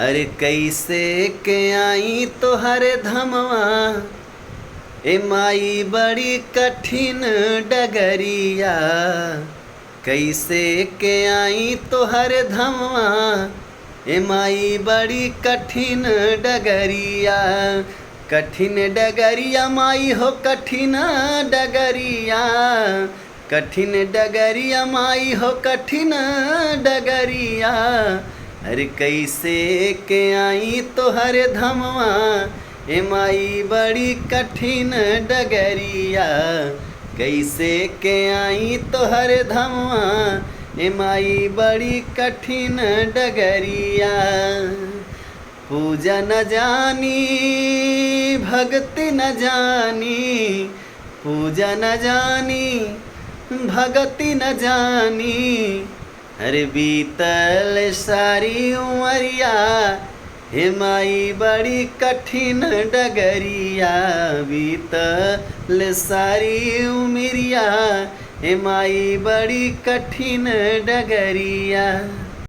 अरे कैसे के आई तोहर धमवा ए माई बड़ी कठिन डगरिया। कैसे के आई तोहर धमवा ए माई बड़ी कठिन डगरिया। कठिन डगरिया माई हो कठिन डगरिया। कठिन डगरिया माई हो कठिन डगरिया। अरे कैसे के आई तोहर धमवा ए माई बड़ी कठिन डगरिया। कैसे के आई तोहर धमवा ए माई बड़ी कठिन डगरिया। पूजा न जानी भक्ति न जानी। पूजा न जानी भक्ति न जानी। अरे बीतल सारी उमरिया हे माई बड़ी कठिन डगरिया। बीतल सारी उमरिया हे माई बड़ी कठिन डगरिया।